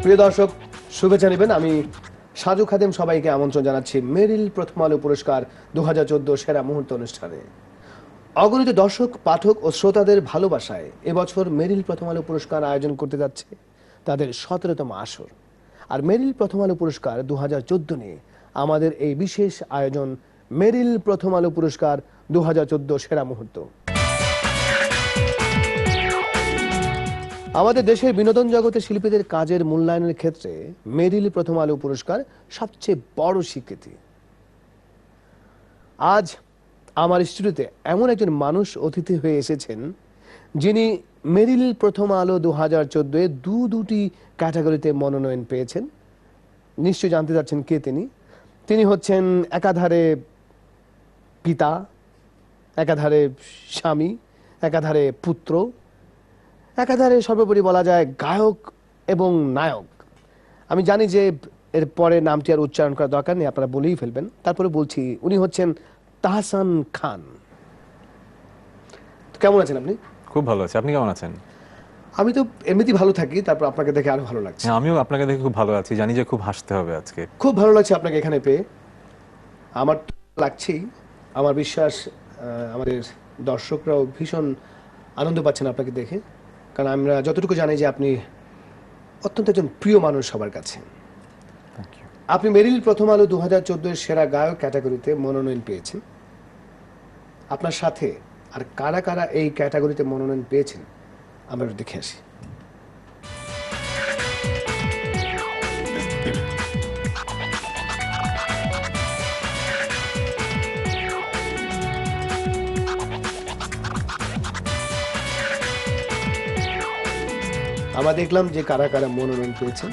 প্রিয় দর্শক, শুভেচ্ছা নেবেন। আমি সাজু খাদেম সবাইকে আমন্ত্রণ জানাচ্ছি মেরিল প্রথম আলো পুরস্কার 2014 সেরা মুহূর্ত অনুষ্ঠানে। অগণিত দর্শক, পাঠক ও শ্রোতাদের ভালোবাসায় এবছর মেরিল প্রথম আলো পুরস্কার আয়োজন করতে যাচ্ছে তাদের 17তম আসর। আর মেরিল প্রথম আলো পুরস্কার 2014 নিয়ে আমাদের এই বিশেষ আয়োজন মেরিল প্রথম আলো পুরস্কার 2014 সেরা মুহূর্ত। আমাদের দেশের বিনোদন জগতে শিল্পীদের কাজের মূল্যায়নের ক্ষেত্রে মেরিল প্রথম আলো পুরস্কার সবচেয়ে বড় স্বীকৃতি। আজ আমার স্টুডিওতে এমন একজন মানুষ অতিথি হয়ে এসেছেন যিনি মেরিল প্রথম আলো 2014-এ দুটি ক্যাটাগরিতে মনোনয়ন পেয়েছেন। নিশ্চয়ই জানতে চাচ্ছেন কে তিনি। তিনি হচ্ছেন একাধারে পিতা, একাধারে স্বামী, একাধারে পুত্র, একাধারে সর্বোপরি বলা যায় গায়ক এবং নায়ক। আমি জানি যে এর পরে নামটি আর উচ্চারণ করার দরকার নেই, আপনারা বলেই ফেলবেন। তারপরে বলছি, উনি হচ্ছেন তাহসান খান। কেমন আছেন আপনি? খুব ভালো আছি। আপনি কেমন আছেন? আমি তো এমনিতেই ভালো থাকি, তারপর আপনাকে দেখে আরো ভালো লাগছে। আমিও আপনাকে দেখে খুব ভালো আছি। জানি যে খুব হাসতে হবে আজকে। খুব ভালো লাগছে আপনাকে এখানে পেয়ে। আমার তো লাগছেই। আমার বিশ্বাস আমাদের দর্শকরাও ভীষণ আনন্দ পাচ্ছেন আপনাকে দেখে, কারণ আমরা যতটুকু জানি যে আপনি অত্যন্ত একজন প্রিয় মানুষ সবার কাছে। আপনি মেরিল প্রথম আলো 2014-এর সেরা গায়ক ক্যাটাগরিতে মনোনয়ন পেয়েছেন। আপনার সাথে আর কারা কারা এই ক্যাটাগরিতে মনোনয়ন পেয়েছেন আমরা দেখে আসি। আমরা দেখলাম যে কারা কারা মনোনয়ন পেয়েছেন।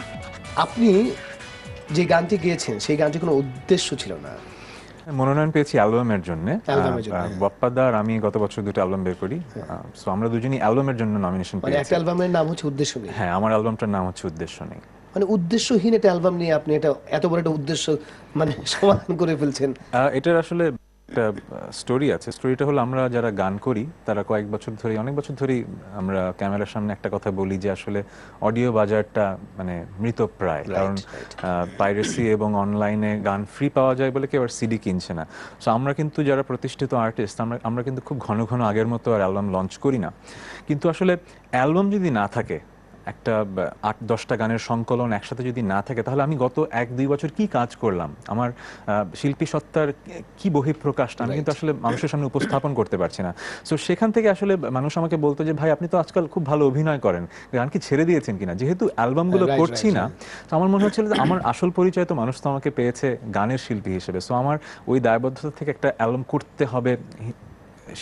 আপনি যে গানটি গেয়েছেন সেই গানটি কোনো উদ্দেশ্য ছিল না। মনোনয়ন পেয়েছি অ্যালবামের জন্য। বপ্পাদা আর আমি গত বছর দুটো অ্যালবাম বের করি, সো আমরা দুজনই অ্যালবামের জন্য নমিনেশন পেয়েছি। একটা অ্যালবামের নাম হচ্ছে উদ্দেশ্য নেই। হ্যাঁ, আমার অ্যালবামটার নাম হচ্ছে উদ্দেশ্য নেই। মানে উদ্দেশ্যহীন একটা অ্যালবাম নিয়ে আপনি এটা এত বড় একটা উদ্দেশ্য মানে সমাধান করে ফেলছেন। এটার আসলে একটা স্টোরি আছে। স্টোরিটা হলো, আমরা যারা গান করি তারা কয়েক বছর ধরে, অনেক বছর ধরেই আমরা ক্যামেরার সামনে একটা কথা বলি যে আসলে অডিও বাজারটা মানে মৃতপ্রায়, কারণ পাইরেসি এবং অনলাইনে গান ফ্রি পাওয়া যায় বলে কেউ আর সিডি কিনছে না। সো আমরা কিন্তু যারা প্রতিষ্ঠিত আর্টিস্ট, আমরা কিন্তু খুব ঘন ঘন আগের মতো আর অ্যালবাম লঞ্চ করি না। কিন্তু আসলে অ্যালবাম যদি না থাকে, একটা 8-10টা গানের সংকলন একসাথে যদি না থাকে, তাহলে আমি গত 1-2 বছর কি কাজ করলাম, আমার শিল্পী সত্তার কি বহিঃপ্রকাশটা আমি কিন্তু আসলে মানুষের সামনে উপস্থাপন করতে পারছি না। সো সেখান থেকে আসলে মানুষ আমাকে বলতো যে ভাই, আপনি তো আজকাল খুব ভালো অভিনয় করেন, গান কি ছেড়ে দিয়েছেন কিনা? যেহেতু অ্যালবামগুলো করছি না, তো আমার মনে হচ্ছিল যে আমার আসল পরিচয় তো মানুষ তো আমাকে পেয়েছে গানের শিল্পী হিসেবে। সো আমার ওই দায়বদ্ধতা থেকে একটা অ্যালবাম করতে হবে,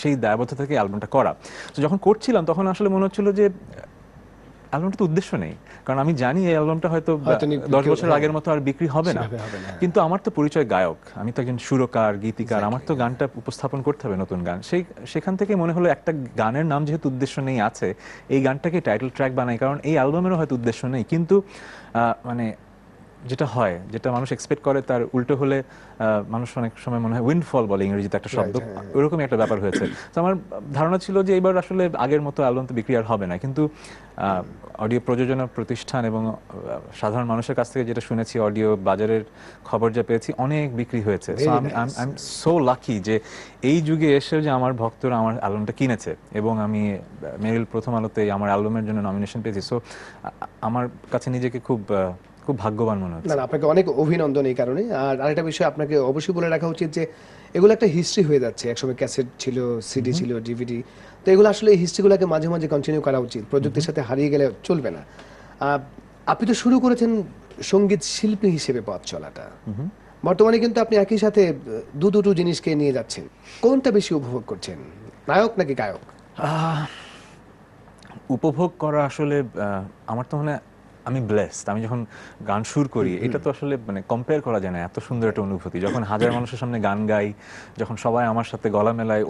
সেই দায়বদ্ধতা থেকে অ্যালবামটা করা। তো যখন করছিলাম তখন আসলে মনে হচ্ছিল যে অ্যালবামটা তো উদ্দেশ্য নেই, কারণ আমি জানি এই অ্যালবামটা হয়তো 10 বছর আগের মতো আর বিক্রি হবে না। কিন্তু আমার তো পরিচয় গায়ক, আমি তো একজন সুরকার, গীতিকার, আমার তো গানটা উপস্থাপন করতে হবে, নতুন গান। সেখান থেকে মনে হলো একটা গানের নাম যেহেতু উদ্দেশ্য নেই আছে, এই গানটাকে টাইটেল ট্র্যাক বানাই, কারণ এই অ্যালবামেরও হয়তো উদ্দেশ্য নেই, কিন্তু মানে যেটা হয়, যেটা মানুষ এক্সপেক্ট করে তার উল্টো হলে মানুষ অনেক সময় মনে হয় উইন্ডফল বলে ইংরেজিতে একটা শব্দ, ওইরকমই একটা ব্যাপার হয়েছে। তো আমার ধারণা ছিল যে এবার আসলে আগের মতো অ্যালবাম তো বিক্রি আর হবে না, কিন্তু অডিও প্রযোজনা প্রতিষ্ঠান এবং সাধারণ মানুষের কাছ থেকে যেটা শুনেছি, অডিও বাজারের খবর যা পেয়েছি, অনেক বিক্রি হয়েছে। So I am so lucky যে এই যুগে এসে যে আমার ভক্তরা আমার অ্যালবামটা কিনেছে এবং আমি মেরিল প্রথম আলোতে আমার অ্যালবামের জন্য নমিনেশন পেয়েছি। সো আমার কাছে নিজেকে খুব ভাগ্যবান মনে হচ্ছে। না, আপনাকে অনেক অভিনন্দন এই কারণে। আর আরেকটা বিষয় আপনাকে অবশ্যই বলে রাখা উচিত যে এগুলো একটা হিস্ট্রি হয়ে যাচ্ছে। একসময় ক্যাসেট ছিল, সিডি ছিল, ডিভিডি। তো এগুলো আসলে এই হিস্ট্রিগুলোকে মাঝে মাঝে কন্টিনিউ করা উচিত, প্রযুক্তির সাথে হারিয়ে গেলে চলবে না। আপনি তো শুরু করেছেন সঙ্গীত শিল্পী হিসেবে পথ চলাটা, বর্তমানে কিন্তু আপনি একই সাথে দুটো জিনিসকে নিয়ে যাচ্ছেন। কোনটা বেশি উপভোগ করছেন, নায়ক নাকি গায়ক? উপভোগ করা আসলে আমার তো মনে হয় আমি ব্লেসড। আমি যখন গান সুর করি, এটা তো আসলে মানে কম্পেয়ার করা যায় না, এত সুন্দর একটা অনুভূতি। যখন হাজার মানুষের সামনে গান গাই, যখন সবাই আমার সাথে গলা মেলায়,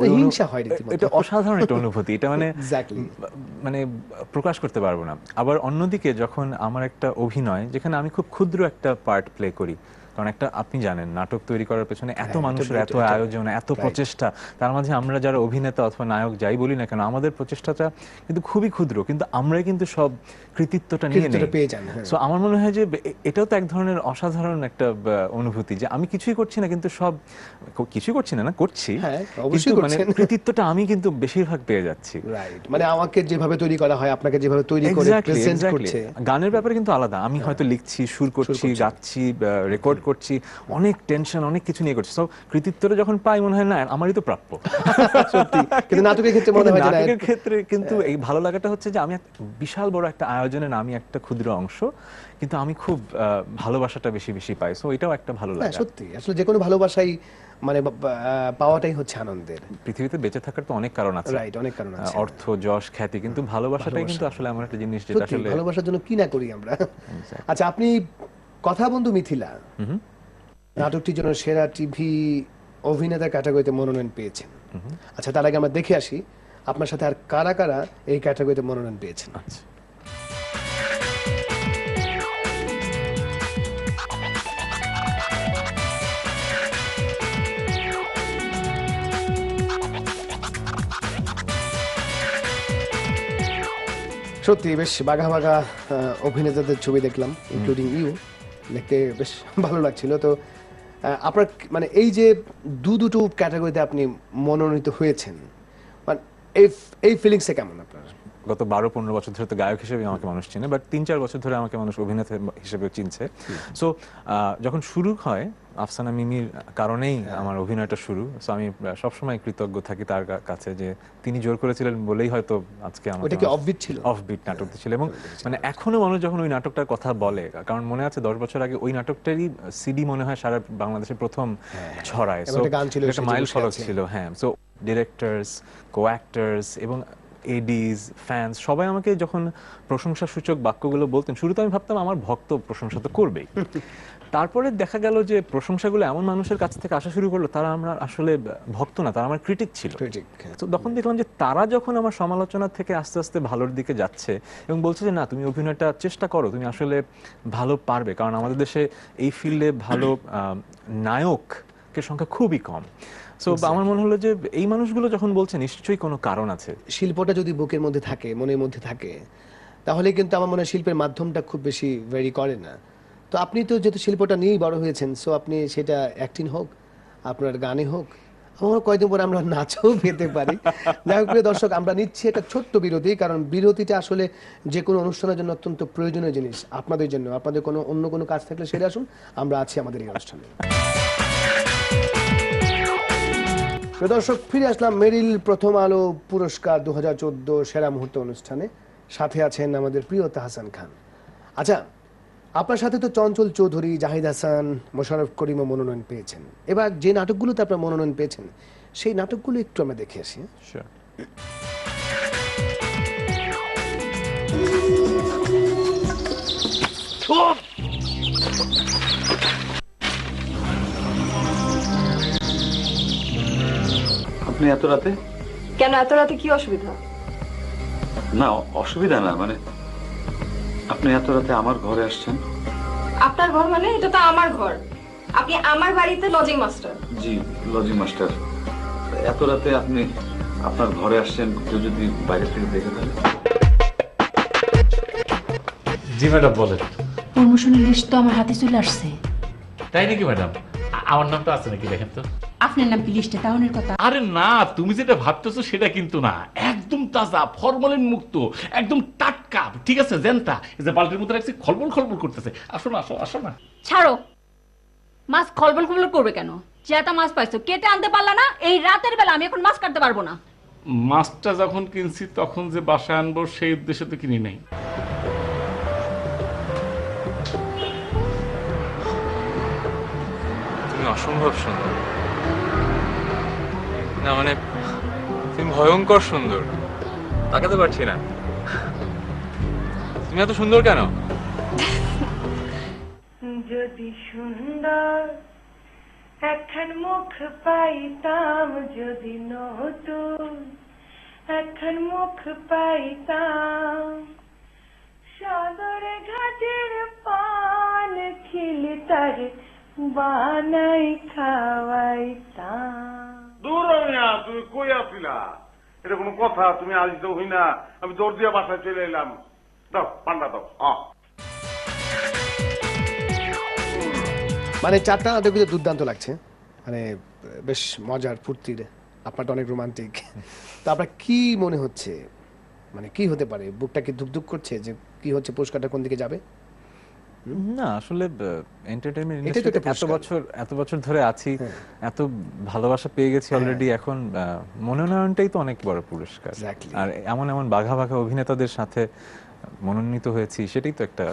এটা অসাধারণ একটা অনুভূতি। এটা মানে প্রকাশ করতে পারবো না। আবার অন্যদিকে যখন আমার একটা অভিনয়, যেখানে আমি খুব ক্ষুদ্র একটা পার্ট প্লে করি, কারণ একটা আপনি জানেন নাটক তৈরি করার পেছনে এত হ্যাঁ, মানুষের এত এটা- আয়োজন, এত right. প্রচেষ্টা, তার মাঝে আমরা যারা অভিনেতা অথবা নায়ক যাই বলি না কেন, আমাদের প্রচেষ্টাটা কিন্তু খুবই ক্ষুদ্র, কিন্তু আমরাই কিন্তু সব কৃতিত্বটা নিয়ে কৃতিত্বটা নেই। পেয়ে যান, হ্যাঁ। সো আমার মনে হয় যে এটাও তো এক ধরনের অসাধারণ একটা অনুভূতি যে আমি কিছুই করছি না কিন্তু সব কিছুই করছি না, না করছি, হ্যাঁ, কিন্তু অবশ্যই মানে করছেন। কৃতিত্বটা আমি কিন্তু বেশিরভাগ পেয়ে যাচ্ছি। রাইট, মানে আমাকে যেভাবে তৈরি করা হয় আপনাকে যেভাবে তৈরি করে এক্স্যাক্টলি, প্রেজেন্ট এক্স্যাক্টলি। করছে। গানের ব্যাপারে কিন্তু আলাদা, আমি হয়তো লিখছি, সুর করছি, করছেন। গাচ্ছি, রেকর্ড করছি, অনেক টেনশন, অনেক কিছু নিয়ে করছি। সো কৃতিত্বটা যখন পাই মনে হয় না আমারই তো প্রাপ্য। সত্যি, কিন্তু নাটকের ক্ষেত্রে মনে কিন্তু হয় যে না, নাটকের ক্ষেত্রে কিন্তু এই ভালো লাগাটা হচ্ছে যে আমি বিশাল বড় একটা আয়োজনের আমি একটা ক্ষুদ্র অংশ, কিন্তু আমি খুব ভালোবাসাটা বেশি বেশি পাই। সো এটাও একটা ভালো হ্যাঁ লাগা। সত্যি, আসলে যে কোনো ভালোবাসাই মানে পাওয়াটাই হচ্ছে আনন্দের। পৃথিবীতে বেঁচে থাকার তো অনেক কারণ আছে, রাইট, অনেক কারণ আছে। অর্থ, যশ, খ্যাতি, কিন্তু ভালোবাসাটাই কিন্তু আসলে এমন একটা জিনিস যেটা সত্যি, আসলে ভালোবাসার জন্য কি না করি আমরা। Exactly. আচ্ছা, আপনি কথা বন্ধু মিথিলা নাটকটির জন্য সেরা টিভি অভিনেতা ক্যাটাগরিতে মনোনয়ন পেয়েছেন। আচ্ছা, তার আগে আমরা দেখে আসি আপনার সাথে আর কারা কারা এই ক্যাটাগরিতে মনোনয়ন পেয়েছেন। আচ্ছা। সত্যি বেশ বাঘা বাঘা অভিনেতাদের ছবি দেখলাম, ইনক্লুডিং ইউ, দেখতে বেশ ভালো লাগছিল। তো আপনার মানে এই যে দুটো ক্যাটাগরিতে আপনি মনোনীত হয়েছেন, মানে এই ফিলিংসটা কেমন আপনার? গত 12-15 বছর ধরে তো গায়ক হিসেবে আমাকে মানুষ চিনে, বাট 3-4 বছর ধরে আমাকে মানুষ অভিনেতা হিসেবে চিনছে। সো যখন শুরু হয় আফসানা মিমির কারণেই আমার অভিনয়টা শুরু। সো আমি সবসময় কৃতজ্ঞ থাকি তার কাছে যে তিনি জোর করেছিলেন বলেই হয়তো আজকে আমার ওটা কি অফবিট ছিল? অফবিট নাটকটি ছিল। এবং মানে এখনো মানুষ যখন ওই নাটকটার কথা বলে, কারণ মনে আছে 10 বছর আগে ওই নাটকটারই সিডি মনে হয় সারা বাংলাদেশের প্রথম ছড়ায়। এবং সো একটা গান ছিল, একটা সে যে মাইল বসে ফলক আছে। ছিল। হ্যাঁ, সো ডিরেক্টরস, কো-অ্যাক্টরস এবং এডিজ, ফ্যান্স সবাই আমাকে যখন প্রশংসাসূচক বাক্যগুলো বলতেন, শুরুতে আমি ভাবতাম আমার ভক্ত প্রশংসা তো করবেই। তারপরে দেখা গেল যে প্রশংসাগুলো এমন মানুষের কাছ থেকে আসা শুরু করলো, তারা আমরা আসলে ভক্ত না, তারা আমার ক্রিটিক ছিল। তো তখন দেখলাম যে তারা যখন আমার সমালোচনা থেকে আস্তে আস্তে ভালোর দিকে যাচ্ছে এবং বলছে যে না, তুমি অভিনয়টা চেষ্টা করো, তুমি আসলে ভালো পারবে, কারণ আমাদের দেশে এই ফিল্ডে ভালো নায়কের সংখ্যা খুবই কম। সো আমার মনে হলো যে এই মানুষগুলো যখন বলছে নিশ্চয়ই কোনো কারণ আছে। শিল্পটা যদি বুকের মধ্যে থাকে, মনের মধ্যে থাকে, তাহলে কিন্তু আমার মনে হয় শিল্পের মাধ্যমটা খুব বেশি ভেরি করে না। তো আপনি তো যেহেতু শিল্পটা নিয়েই বড় হয়েছেন, সো আপনি সেটা অ্যাক্টিং হোক, আপনার গানে হোক, আমার কয়েকদিন পরে আমরা নাচও পেতে পারি। যাই হোক, প্রিয় দর্শক, আমরা নিচ্ছি একটা ছোট্ট বিরতি, কারণ বিরতিটা আসলে যে কোনো অনুষ্ঠানের জন্য অত্যন্ত প্রয়োজনীয় জিনিস। আপনাদের জন্য, আপনাদের কোনো অন্য কোনো কাজ থাকলে সেরে আসুন, আমরা আছি আমাদের এই অনুষ্ঠানে। প্রিয় দর্শক, ফিরে আসলাম মেরিল প্রথম আলো পুরস্কার 2014 সেরা মুহূর্ত অনুষ্ঠানে। সাথে আছেন আমাদের প্রিয় তাহসান খান। আচ্ছা, আপনার সাথে তো চঞ্চল চৌধুরী, জাহিদ হাসান, মোশাররফ করিমও মনোনয়ন পেয়েছেন। এবার যে নাটকগুলোতে আপনার মনোনয়ন পেয়েছেন সেই নাটকগুলো একটু আমরা দেখে আসি। Sure. আপনি এত রাতে? কেন, এত রাতে কি অসুবিধা? না, অসুবিধা না, মানে আপনি এত রাতে আমার ঘরে আসছেন? আপনার ঘর মানে? এটা তো আমার ঘর। আপনি আমার বাড়িতে লজিং মাস্টার। জি, লজিং মাস্টার। এত রাতে আপনি আপনার ঘরে আসছেন, কেউ যদি বাইরে থেকে দেখে ফেলে? জি ম্যাডাম, বলেন। প্রমোশনের লিস্ট তো আমার হাতে চলে আসছে। তাই নাকি ম্যাডাম? আমার নামটা আছে নাকি দেখেন তো। আপনার নাম কি লিস্টে তাহনের কথা? আরে না, তুমি যেটা ভাবতেছো সেটা কিন্তু না। একদম তাজা, ফরমালিন মুক্ত, একদম টাটকা, ঠিক আছে? জেনটা এই যে বালতির মধ্যে রাখছি, খলবল খলবল করতেছে। আসো না, আসো, আসো না। ছাড়ো, মাছ খলবল খলবল করবে কেন? যেটা মাছ পাইছো কেটে আনতে পারলা না? এই রাতের বেলা আমি এখন মাছ কাটতে পারবো না। মাছটা যখন কিনছি তখন যে বাসায় আনবো সেই উদ্দেশ্যে তো কিনি নাই। তুমি অসম্ভব সুন্দর। না মানে তুমি ভয়ঙ্কর সুন্দর, তাকাতে পারছি না। তুমি এত সুন্দর কেন? যদি সুন্দর এখন মুখ পাইতাম, যদি নতুন এখন মুখ পাইতাম, সদর ঘাটের পান খিলি তার বানাই খাওয়াইতাম। দূর মিয়া, তুমি কই আসিলা? এটা কোনো কথা? তুমি আজ তো হই না, আমি দৌড় দিয়া বাসায় চলে এলাম। দাও পান্ডা দাও। মানে চারটা নাটক কিন্তু দুর্দান্ত লাগছে, মানে বেশ মজার ফুর্তির, আপনারটা অনেক রোমান্টিক। তো আপনার কি মনে হচ্ছে, মানে কি হতে পারে? বুকটা কি ধুকধুক করছে যে কি হচ্ছে, পুরস্কারটা কোন দিকে যাবে? না আসলে এন্টারটেইনমেন্ট এটাই তো একটা ইন্ডাস্ট্রিতে এত বছর ধরে আছি, হ্যাঁ। এত ভালোবাসা পেয়ে গেছি অলরেডি, এখন মনোনয়নটাই তো অনেক বড় পুরস্কার। Exactly. আর এমন এমন বাঘা বাঘা অভিনেতাদের সাথে মনোনীত হয়েছি, সেটাই তো একটা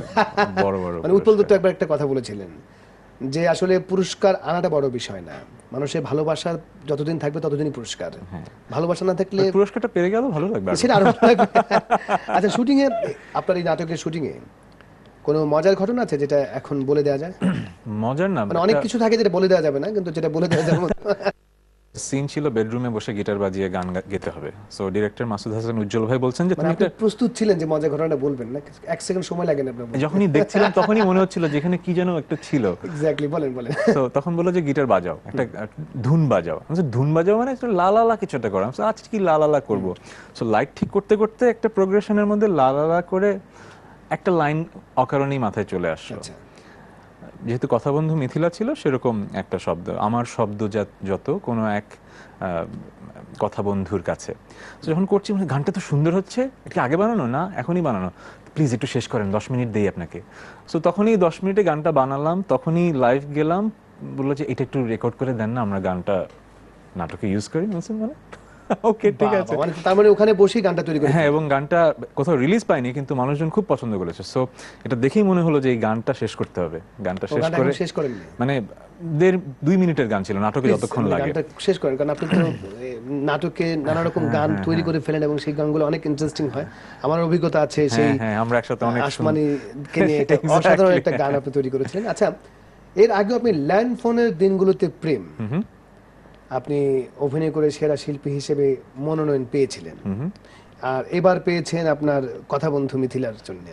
বড় বড় মানে উৎপল দত্ত পুরস্কার। একবার একটা কথা বলেছিলেন যে আসলে পুরস্কার আনাটা বড় বিষয় না, মানুষের ভালোবাসা যতদিন থাকবে ততদিনই পুরস্কার। ভালোবাসা না থাকলে ওই পুরস্কারটা পেরে গেল ভালো লাগবে আরো। সেটা আরো ভালো লাগবে। আচ্ছা, শুটিং এ, আপনার এই নাটকের শুটিং এ কোনো মজার ঘটনা আছে যেটা এখন বলে দেওয়া যায়? মজার না, মানে অনেক কিছু থাকে যেটা বলে দেওয়া যাবে না, কিন্তু যেটা বলে দেওয়া যাবে। সিন ছিল বেডরুমে বসে গিটার বাজিয়ে গান গেতে হবে। সো ডিরেক্টর মাসুদ হাসান উজ্জ্বল ভাই বলছেন যে মানে তুমি আপনি একটা, প্রস্তুত ছিলেন যে মজার ঘটনাটা বলবেন না? এক সেকেন্ড সময় লাগে না আপনার? যখনই দেখছিলাম তখনই মনে হচ্ছিল যেখানে কি যেন একটা ছিল। এক্স্যাক্টলি, বলেন বলেন। তো তখন বললো যে গিটার বাজাও, একটা ধুন বাজাও। আমি বলছি, ধুন বাজাও মানে একটা লা লা লা কিছু একটা করো। আমি বলছি, আচ্ছা কি লা লা লা করবো। সো লাইট ঠিক করতে করতে একটা প্রোগ্রেশনের মধ্যে লা লা লা করে একটা লাইন অকারণেই মাথায় চলে আসলো। আচ্ছা, যেহেতু কথা বন্ধু মিথিলা ছিল, সেরকম একটা শব্দ, আমার শব্দ যত কোনো এক কথা বন্ধুর কাছে। তো যখন করছি মানে গানটা তো সুন্দর হচ্ছে, এটা আগে বানানো না এখনই বানানো, প্লিজ একটু শেষ করেন, 10 মিনিট দেই আপনাকে। সো তখনই 10 মিনিটে গানটা বানালাম, তখনই লাইভ গেলাম, বললো যে এটা একটু রেকর্ড করে দেন না, আমরা গানটা নাটকে ইউজ করি। বলছেন মানে ওকে ঠিক আছে। মানে তার মানে ওখানে বসেই গানটা তৈরি করে? হ্যাঁ, এবং গানটা কোথাও রিলিজ পায়নি, কিন্তু মানুষজন খুব পছন্দ করেছে। সো এটা দেখেই মনে হলো যে এই গানটা শেষ করতে হবে। গানটা শেষ করে, শেষ করেননি? মানে 2 মিনিটের গান ছিল, নাটকে যতক্ষণ লাগে। গানটা শেষ করেন, কারণ আপনি তো নাটকে নানা রকম গান তৈরি করে ফেলেন এবং সেই গানগুলো অনেক ইন্টারেস্টিং হয়। আমার অভিজ্ঞতা আছে, সেই হ্যাঁ, আমরা একসাথে অনেক আসমানি কে নিয়ে একটা অসাধারণ একটা গান আপনি তৈরি করেছিলেন। আচ্ছা, এর আগে আপনি ল্যান্ড ফোনের দিনগুলোতে প্রেম, আপনি অভিনয় করে সেরা শিল্পী হিসেবে মনোনয়ন পেয়েছিলেন, আর এবার পেয়েছেন আপনার কথা বন্ধু মিথিলার জন্য।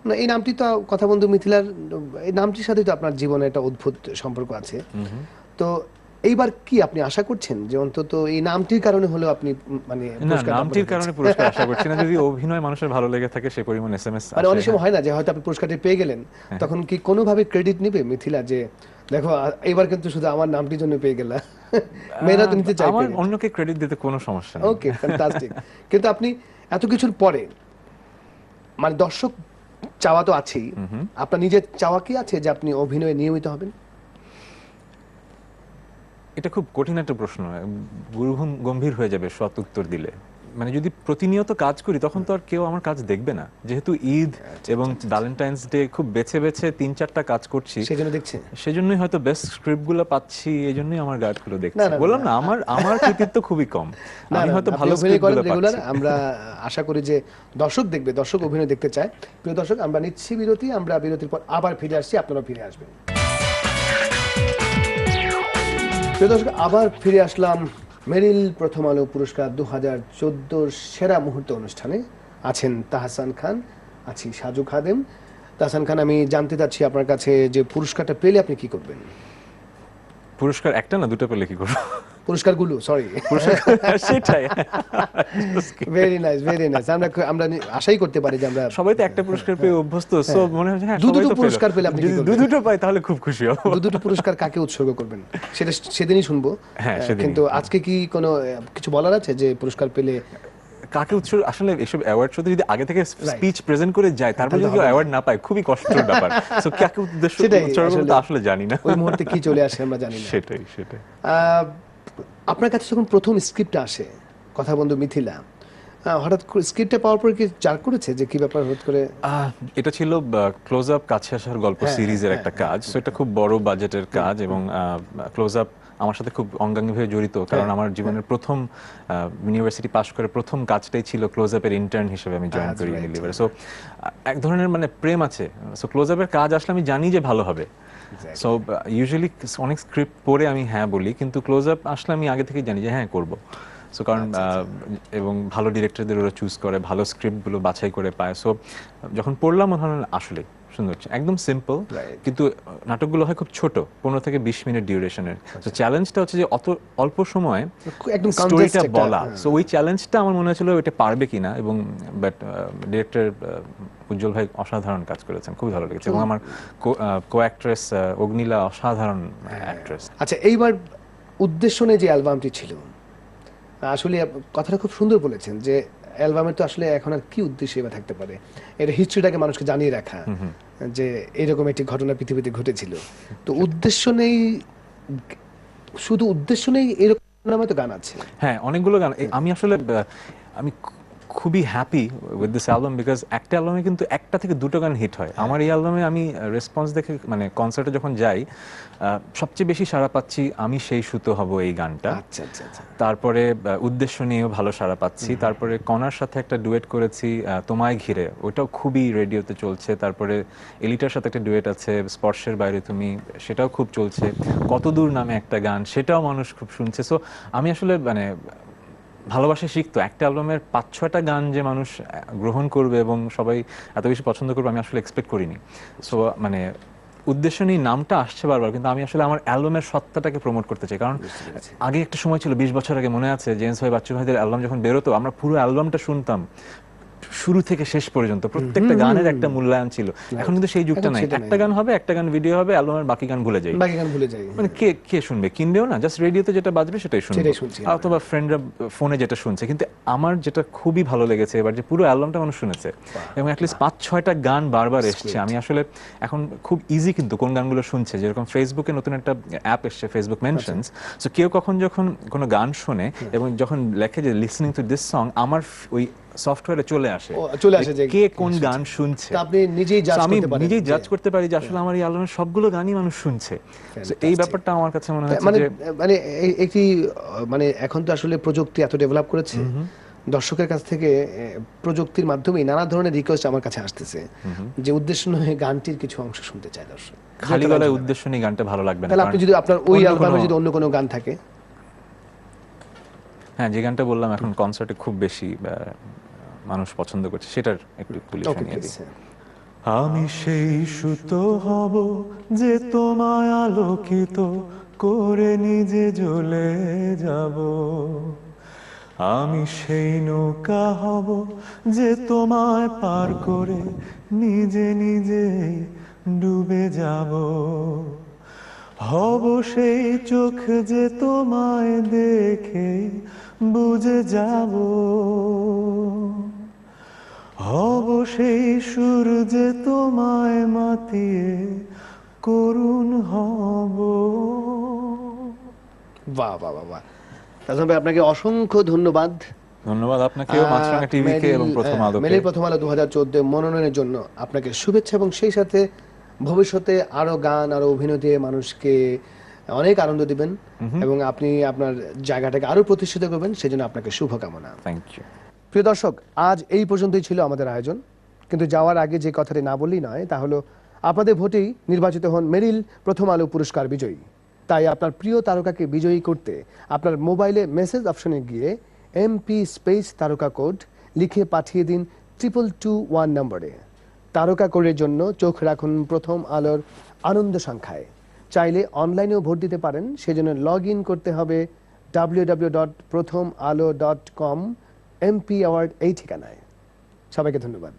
না, এই নামটি তো, কথা বন্ধু মিথিলার এই নামটির সাথে তো আপনার জীবনে একটা অদ্ভুত সম্পর্ক আছে। তো এইবার কি আপনি আশা করছেন যে অন্তত এই নামটির কারণে হলেও আপনি মানে না, পুরস্কারটা নামটির আপনার কারণে পুরস্কার আশা করছি না। যদি অভিনয় মানুষের ভালো লেগে থাকে, সে পরিমাণ এসএমএস মানে অনেক সময় হয় না যে হয়তো আপনি পুরস্কারটি পেয়ে গেলেন, তখন কি কোনোভাবে ক্রেডিট নেবে মিথিলা যে দেখো এবার কিন্তু শুধু আমার নামটির জন্য পেয়ে গেলা? মেয়েরা তো নিতে চাই। আমার অন্যকে ক্রেডিট দিতে কোনো সমস্যা নেই। ওকে, ফ্যান্টাস্টিক। কিন্তু আপনি এত কিছুর পরে, মানে দর্শক চাওয়া তো আছেই, আপনার নিজের চাওয়া কি আছে যে আপনি অভিনয়ে নিয়মিত হবেন? এটা খুব কঠিন একটা প্রশ্ন, গম্ভীর হয়ে যাবে সৎ উত্তর দিলে। মানে যদি প্রতিনিয়ত কাজ করি, তখন তো আর কেউ আমার কাজ দেখবে না। যেহেতু ঈদ এবং ভ্যালেন্টাইন্স ডে খুব বেছে বেছে 3-4টা কাজ করছি, সেজন্য দেখছে, সেজন্যই হয়তো বেস্ট স্ক্রিপ্টগুলো পাচ্ছি, এই জন্যই আমার গার্ডগুলো দেখছি। না, না, বললাম না, আমার কৃতিত্ব খুবই কম। আমি হয়তো ভালো স্ক্রিপ্টগুলো রেগুলার, পাচ্ছি। আমরা আশা করি যে দর্শক দেখবে, দর্শক অভিনয় দেখতে চায়। প্রিয় দর্শক, আমরা নিচ্ছি বিরতি, আমরা বিরতির পর আবার ফিরে আসছি, আপনারা ফিরে আসবেন। প্রিয় দর্শক, আবার ফিরে আসলাম মেরিল প্রথম আলো পুরস্কার 2014 সেরা মুহূর্ত অনুষ্ঠানে। আছেন তাহসান খান, আছি সাজু খাদেম। তাহসান খান, আমি জানতে চাচ্ছি আপনার কাছে যে পুরস্কারটা পেলে আপনি কি করবেন? পুরস্কার একটা না, দুটো পেলে কি করবো? পুরস্কারগুলো, সরি, সেটাই। Very nice, very nice. আমরা আশাই করতে পারি যে আমরা সবাই তো একটা পুরস্কার পেয়ে অভ্যস্ত, সো মনে হয় হ্যাঁ, দুটো সবাই তো পুরস্কার পেলে আপনি কি যদি করবেন? দুটো পাই তাহলে খুব খুশি হব। দুটো পুরস্কার কাকে উৎসর্গ করবেন সেটা সেদিনই শুনবো। হ্যাঁ, সেদিনই। কিন্তু আজকে কি কোনো কিছু বলার আছে যে পুরস্কার পেলে কাকে উৎসর্গ? আসলে এসব অ্যাওয়ার্ড শোতে যদি আগে থেকে স্পিচ প্রেজেন্ট করে যায়, তারপরে যদি অ্যাওয়ার্ড না পায়, খুবই কষ্টের ব্যাপার। সো কাকে উদ্দেশ্য উৎসর্গ করতে আসলে জানি না, ওই মুহূর্তে কি চলে আসে আমরা জানি না। সেটাই। আপনার কাছে যখন প্রথম স্ক্রিপ্ট আসে কথা বন্ধু মিথিলা, হঠাৎ করে স্ক্রিপ্টটা পাওয়ার পর কি জার করেছে যে কি ব্যাপার হঠাৎ করে? এটা ছিল ক্লোজ আপ কাছে আসার গল্প সিরিজের একটা কাজ। সো এটা খুব বড় বাজেটের কাজ, এবং ক্লোজ আপ আমার সাথে খুব অঙ্গাঙ্গিভাবে জড়িত, কারণ আমার জীবনের প্রথম ইউনিভার্সিটি পাশ করে প্রথম কাজটাই ছিল ক্লোজ আপের ইন্টার্ন হিসেবে আমি জয়েন করি ইউনিলিভারে। সো এক ধরনের মানে প্রেম আছে। সো ক্লোজ আপের কাজ আসলে আমি জানি যে ভালো হবে। সো ইউজুয়ালি অনেক স্ক্রিপ্ট পড়ে আমি হ্যাঁ বলি, কিন্তু ক্লোজ আপ আসলে আমি আগে থেকেই জানি যে হ্যাঁ করব। সো কারণ এবং ভালো ডিরেক্টরদের ওরা চুজ করে, ভালো স্ক্রিপ্টগুলো বাছাই করে পায়। সো যখন পড়লাম মনে হলো আসলে সুন্দর একদম সিম্পল, Right. কিন্তু নাটকগুলো হয় খুব ছোট, 15 থেকে 20 মিনিট ডিউরেশনের। তো চ্যালেঞ্জটা হচ্ছে যে অত অল্প সময়ে একদম স্টোরিটা condensed একটা, বলা। হ্যাঁ। সো ওই চ্যালেঞ্জটা আমার মনে হয়েছিল ওইটা পারবে কিনা, এবং বাট ডিরেক্টর উজ্জ্বল ভাই অসাধারণ কাজ করেছেন, খুবই ভালো লেগেছে, এবং আমার কো অ্যাক্ট্রেস অগ্নিলা অসাধারণ অ্যাক্ট্রেস। আচ্ছা, এইবার উদ্দেশ্য নিয়ে যে অ্যালবামটি ছিল, আসলে কথাটা খুব সুন্দর বলেছেন যে অ্যালবামের তো আসলে এখন আর কি উদ্দেশ্য এবার থাকতে পারে, এটা হিস্ট্রিটাকে মানুষকে জানিয়ে রাখা যে এরকম একটি ঘটনা পৃথিবীতে ঘটেছিল। তো উদ্দেশ্য নেই, শুধু উদ্দেশ্য নেই এরকম নামে তো গান আছে। হ্যাঁ, অনেকগুলো গান। আমি আসলে আমি খুবই happy with this album, because একটা অ্যালবামে কিন্তু একটা থেকে দুটো গান হিট হয়। আমার এই অ্যালবামে আমি রেসপন্স দেখে, মানে কনসার্টে যখন যাই, সবচেয়ে বেশি সাড়া পাচ্ছি আমি সেই সুতো হব এই গানটা। আচ্ছা আচ্ছা আচ্ছা। তারপরে উদ্দেশ্য নিয়েও ভালো সাড়া পাচ্ছি। তারপরে কনার সাথে একটা ডুয়েট করেছি তোমায় ঘিরে, ওইটাও খুবই রেডিওতে চলছে। তারপরে এলিটার সাথে একটা ডুয়েট আছে স্পর্শের বাইরে তুমি, সেটাও খুব চলছে। কতদূর নামে একটা গান, সেটাও মানুষ খুব শুনছে। সো আমি আসলে মানে ভালোবাসা শিখতো একটা অ্যালবামের 5-6টা গান যে মানুষ গ্রহণ করবে এবং সবাই এত বেশি পছন্দ করবে, আমি আসলে এক্সপেক্ট করিনি। সো মানে উদ্দেশ্য নিয়ে নামটা আসছে বারবার, কিন্তু আমি আসলে আমার অ্যালবামের সত্তাটাকে প্রমোট করতে চাই। কারণ আগে একটা সময় ছিল 20 বছর আগে, মনে আছে জেমস ভাই বাচ্চু ভাইদের অ্যালবাম যখন বেরোতো, আমরা পুরো অ্যালবামটা শুনতাম শুরু থেকে শেষ পর্যন্ত, প্রত্যেকটা গানের একটা মূল্যায়ন ছিল। এখন কিন্তু সেই যুগটা এখন নাই, সেটা একটা গান হবে, একটা গান ভিডিও হবে, অ্যালবামের বাকি গান ভুলে যাই। বাকি গান ভুলে যাই। মানে কে কে শুনবে, কিনবেও না, জাস্ট রেডিওতে যেটা বাজবে সেটাই শুনবে, সেটাই শুনছি আমরা। অথবা ফ্রেন্ডরা ফোনে যেটা শুনছে। কিন্তু আমার যেটা খুবই ভালো লেগেছে এবার, যে পুরো অ্যালবামটা মানুষ শুনেছে এবং অ্যাটলিস্ট 5-6টা গান বারবার এসছে। আমি আসলে এখন খুব ইজি কিন্তু কোন গানগুলো শুনছে, যেরকম ফেসবুকে নতুন একটা অ্যাপ এসছে ফেসবুক মেনশনস। সো কেউ যখন কোনো গান শোনে এবং যখন লেখে যে লিসনিং টু দিস সং, আমার ওই সফটওয়্যারে চলে আসে যে কে কোন গান শুনছে। তা আপনি নিজেই জাজ আমি করতে পারেন, নিজেই জাজ করতে পারি যে আসলে আমার এই অ্যালবামের সবগুলো গানই মানুষ শুনছে। So এই ব্যাপারটা আমার কাছে মনে হচ্ছে মানে যে মানে একটি মানে এখন তো আসলে প্রযুক্তি এত ডেভেলপ করেছে, দর্শকের কাছ থেকে প্রযুক্তির মাধ্যমে নানা ধরনের রিকোয়েস্ট আমার কাছে আসতেছে যে উদ্দেশ্য নয় গানটির কিছু অংশ শুনতে চায় দর্শক। খালি গলায় উদ্দেশ্য নিয়ে গানটা ভালো লাগবে না। তাহলে আপনি যদি আপনার ওই অ্যালবামে যদি অন্য কোনো গান থাকে, হ্যাঁ, যে গানটা বললাম এখন কনসার্টে খুব বেশি মানুষ পছন্দ করছে, সেটার একটু পুলিশ নিয়েছে। আমি সেই সুতো হব যে তোমায় আলোকিত করে নিজে জ্বলে যাব, আমি সেই নৌকা হব যে তোমায় পার করে নিজে নিজে ডুবে যাব, হব সেই চোখ যে তোমায় দেখে বুঝে যাব, হব সেই সুর যে তোমায় মাতিয়ে করুণ হব। বাহ বাহ বাহ বাহ। তাজম ভাই, আপনাকে অসংখ্য ধন্যবাদ। ধন্যবাদ আপনাকেও, মাছরাঙা টিভিকে এবং প্রথম আলোকে। মেরিল প্রথম আলো 2014 মনোনয়নের জন্য আপনাকে শুভেচ্ছা, এবং সেই সাথে ভবিষ্যতে আরো গান, আরো অভিনয় দিয়ে মানুষকে অনেক আনন্দ দিবেন এবং আপনি আপনার জায়গাটাকে আরো প্রতিষ্ঠিত করবেন, সেজন্য আপনাকে শুভকামনা। Thank you. প্রিয় দর্শক, আজ এই পর্যন্তই ছিল আমাদের আয়োজন, কিন্তু যাওয়ার আগে যে কথাটি না বললেই নয়, তা হলো আপনাদের ভোটেই নির্বাচিত হন মেরিল প্রথম আলো পুরস্কার বিজয়ী। তাই আপনার প্রিয় তারকাকে বিজয়ী করতে আপনার মোবাইলে মেসেজ অপশনে গিয়ে MP স্পেস তারকা কোড লিখে পাঠিয়ে দিন 2221 নম্বরে। তারকা কোডের জন্য চোখ রাখুন প্রথম আলোর আনন্দ সংখ্যায়। চাইলে অনলাইনেও ভোট দিতে পারেন, সেজন্য লগ ইন করতে হবে www.prothomalo.com MP অ্যাওয়ার্ড এই ঠিকানায়। সবাইকে ধন্যবাদ।